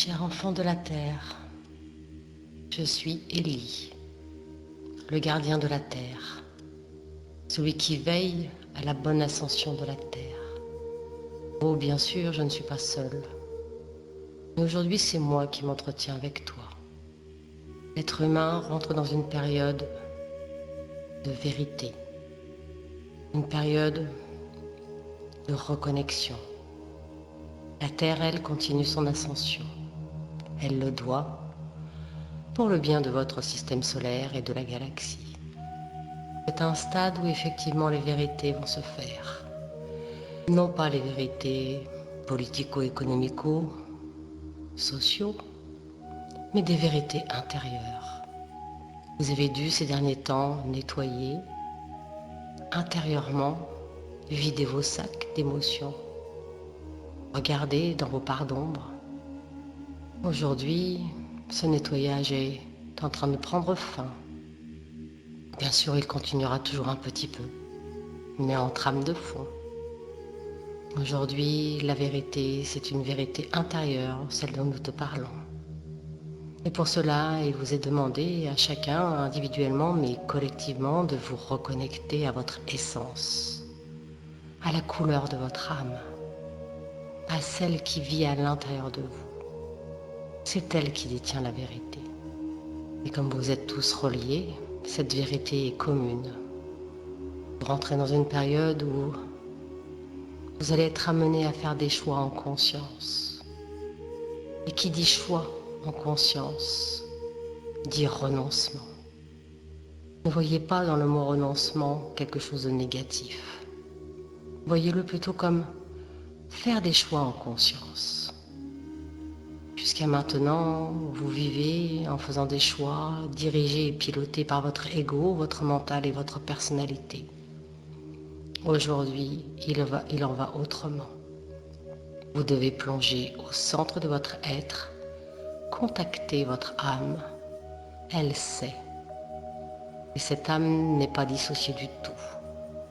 Cher enfant de la terre, je suis Élie, le gardien de la terre, celui qui veille à la bonne ascension de la terre. Oh, bien sûr, je ne suis pas seul, mais aujourd'hui c'est moi qui m'entretiens avec toi. L'être humain rentre dans une période de vérité, une période de reconnexion. La Terre, elle, continue son ascension. Elle le doit pour le bien de votre système solaire et de la galaxie. C'est un stade où effectivement les vérités vont se faire. Non pas les vérités politico-économico, sociaux, mais des vérités intérieures. Vous avez dû ces derniers temps nettoyer intérieurement, vider vos sacs d'émotions. Regardez dans vos parts d'ombre. Aujourd'hui, ce nettoyage est en train de prendre fin. Bien sûr, il continuera toujours un petit peu, mais en trame de fond. Aujourd'hui, la vérité, c'est une vérité intérieure, celle dont nous te parlons. Et pour cela, il vous est demandé à chacun, individuellement mais collectivement, de vous reconnecter à votre essence, à la couleur de votre âme, à celle qui vit à l'intérieur de vous. C'est elle qui détient la vérité. Et comme vous êtes tous reliés, cette vérité est commune. Vous rentrez dans une période où vous allez être amené à faire des choix en conscience. Et qui dit choix en conscience, dit renoncement. Ne voyez pas dans le mot renoncement quelque chose de négatif. Voyez-le plutôt comme faire des choix en conscience. Jusqu'à maintenant, vous vivez en faisant des choix dirigés et pilotés par votre ego, votre mental et votre personnalité. Aujourd'hui, il en va autrement. Vous devez plonger au centre de votre être, contacter votre âme. Elle sait. Et cette âme n'est pas dissociée du tout.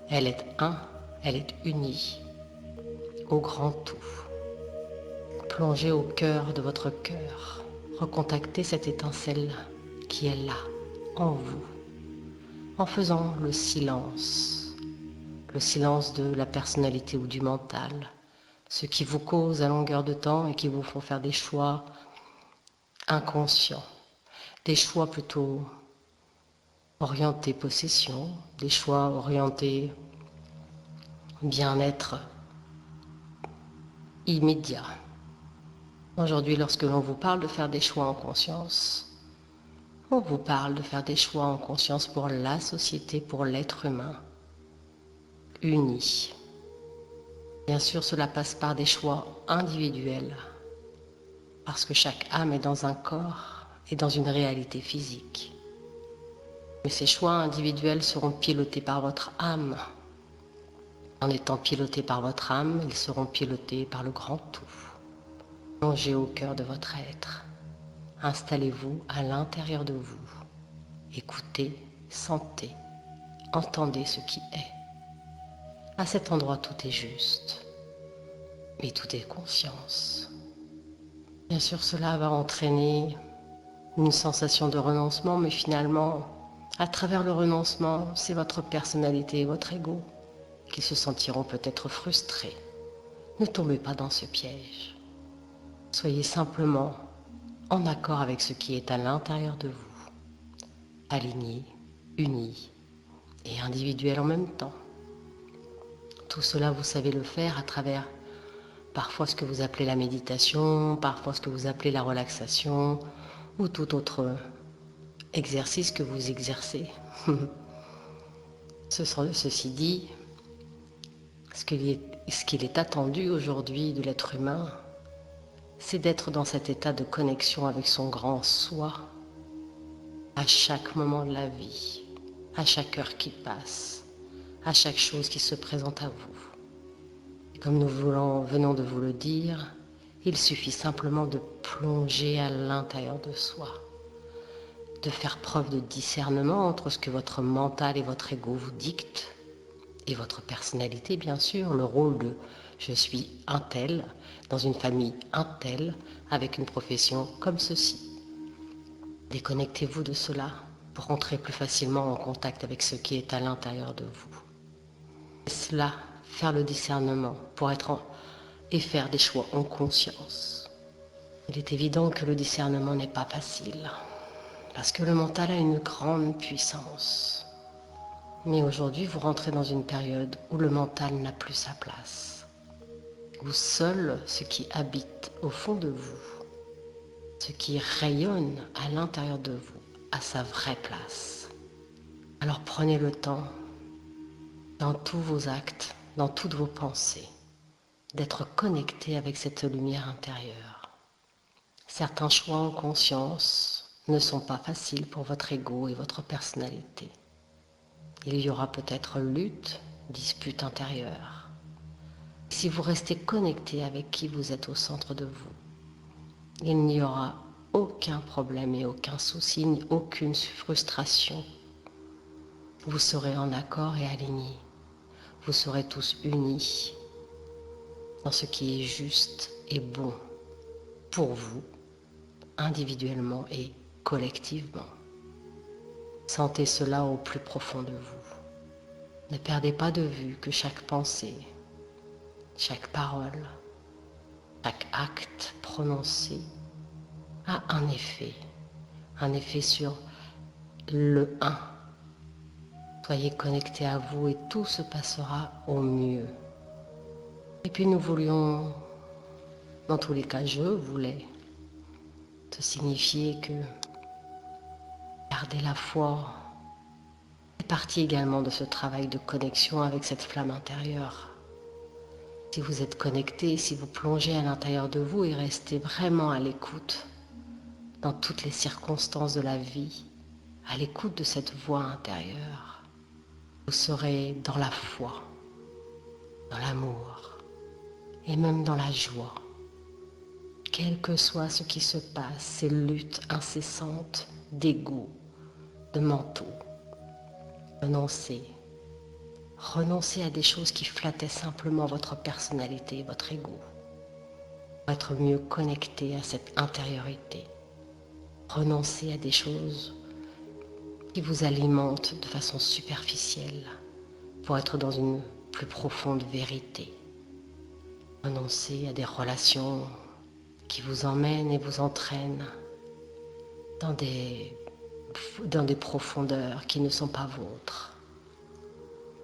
Elle est un, elle est unie au grand tout. Plongez au cœur de votre cœur. Recontactez cette étincelle qui est là, en vous, en faisant le silence de la personnalité ou du mental, ce qui vous cause à longueur de temps et qui vous font faire des choix inconscients, des choix plutôt orientés possession, des choix orientés bien-être immédiat. Aujourd'hui, lorsque l'on vous parle de faire des choix en conscience, on vous parle de faire des choix en conscience pour la société, pour l'être humain, uni. Bien sûr, cela passe par des choix individuels, parce que chaque âme est dans un corps et dans une réalité physique. Mais ces choix individuels seront pilotés par votre âme. En étant pilotés par votre âme, ils seront pilotés par le grand tout. Plongez au cœur de votre être. Installez-vous à l'intérieur de vous. Écoutez, sentez, entendez ce qui est. À cet endroit, tout est juste. Mais tout est conscience. Bien sûr, cela va entraîner une sensation de renoncement, mais finalement, à travers le renoncement, c'est votre personnalité et votre ego qui se sentiront peut-être frustrés. Ne tombez pas dans ce piège. Soyez simplement en accord avec ce qui est à l'intérieur de vous, aligné, uni et individuel en même temps. Tout cela, vous savez le faire à travers parfois ce que vous appelez la méditation, parfois ce que vous appelez la relaxation ou tout autre exercice que vous exercez. Ceci dit, ce qu'il est attendu aujourd'hui de l'être humain, c'est d'être dans cet état de connexion avec son grand soi à chaque moment de la vie, à chaque heure qui passe, à chaque chose qui se présente à vous. Et comme nous venons de vous le dire, il suffit simplement de plonger à l'intérieur de soi, de faire preuve de discernement entre ce que votre mental et votre ego vous dictent, et votre personnalité bien sûr, le rôle Je suis un tel, dans une famille un tel, avec une profession comme ceci. Déconnectez-vous de cela pour entrer plus facilement en contact avec ce qui est à l'intérieur de vous. Laissez cela faire le discernement pour et faire des choix en conscience. Il est évident que le discernement n'est pas facile, parce que le mental a une grande puissance. Mais aujourd'hui, vous rentrez dans une période où le mental n'a plus sa place, où seul ce qui habite au fond de vous, ce qui rayonne à l'intérieur de vous, a sa vraie place. Alors prenez le temps, dans tous vos actes, dans toutes vos pensées, d'être connecté avec cette lumière intérieure. Certains choix en conscience ne sont pas faciles pour votre ego et votre personnalité. Il y aura peut-être lutte, dispute intérieure. Si vous restez connecté avec qui vous êtes au centre de vous, il n'y aura aucun problème et aucun souci, ni aucune frustration. Vous serez en accord et alignés. Vous serez tous unis dans ce qui est juste et bon pour vous, individuellement et collectivement. Sentez cela au plus profond de vous. Ne perdez pas de vue que chaque pensée, chaque parole, chaque acte prononcé a un effet sur le un. Soyez connectés à vous et tout se passera au mieux. Et puis nous voulions, dans tous les cas je voulais, te signifier que garder la foi fait partie également de ce travail de connexion avec cette flamme intérieure. Si vous êtes connecté, si vous plongez à l'intérieur de vous et restez vraiment à l'écoute dans toutes les circonstances de la vie, à l'écoute de cette voix intérieure, vous serez dans la foi, dans l'amour et même dans la joie. Quel que soit ce qui se passe, ces luttes incessantes d'ego, de mental, renoncez à des choses qui flattaient simplement votre personnalité, votre ego, pour être mieux connecté à cette intériorité. Renoncez à des choses qui vous alimentent de façon superficielle pour être dans une plus profonde vérité. Renoncez à des relations qui vous emmènent et vous entraînent dans des profondeurs qui ne sont pas vôtres.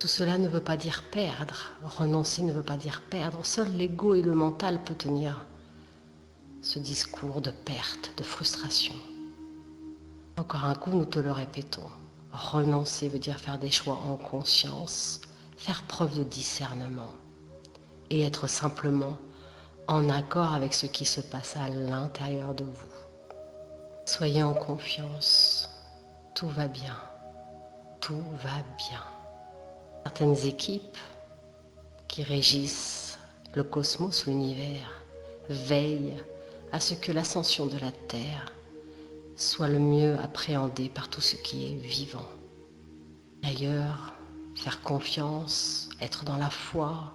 Tout cela ne veut pas dire perdre. Renoncer ne veut pas dire perdre. Seul l'ego et le mental peuvent tenir ce discours de perte, de frustration. Encore un coup, nous te le répétons. Renoncer veut dire faire des choix en conscience, faire preuve de discernement et être simplement en accord avec ce qui se passe à l'intérieur de vous. Soyez en confiance, tout va bien, tout va bien. Certaines équipes qui régissent le cosmos, l'univers, veillent à ce que l'ascension de la Terre soit le mieux appréhendée par tout ce qui est vivant. D'ailleurs, faire confiance, être dans la foi,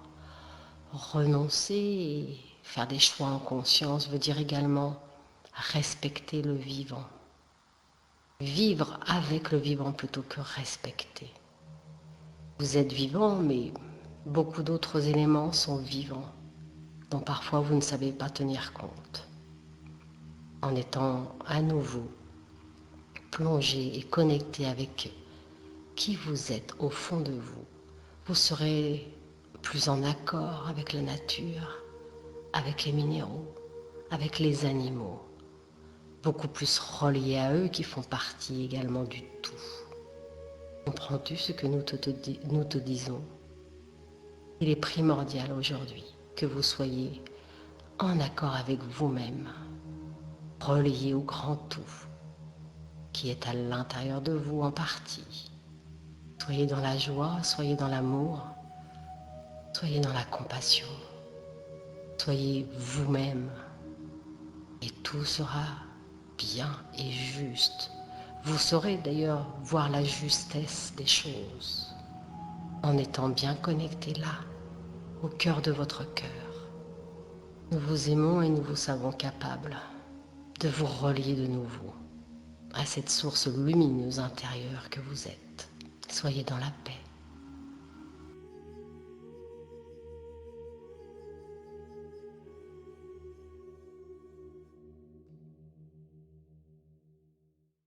renoncer et faire des choix en conscience veut dire également respecter le vivant. Vivre avec le vivant plutôt que respecter. Vous êtes vivant, mais beaucoup d'autres éléments sont vivants, dont parfois vous ne savez pas tenir compte. En étant à nouveau plongé et connecté avec qui vous êtes au fond de vous, vous serez plus en accord avec la nature, avec les minéraux, avec les animaux, beaucoup plus reliés à eux qui font partie également du tout. Comprends-tu ce que nous te disons? Il est primordial aujourd'hui que vous soyez en accord avec vous-même, relié au grand tout, qui est à l'intérieur de vous en partie. Soyez dans la joie, soyez dans l'amour, soyez dans la compassion, soyez vous-même et tout sera bien et juste. Vous saurez d'ailleurs voir la justesse des choses en étant bien connecté là, au cœur de votre cœur. Nous vous aimons et nous vous savons capables de vous relier de nouveau à cette source lumineuse intérieure que vous êtes. Soyez dans la paix.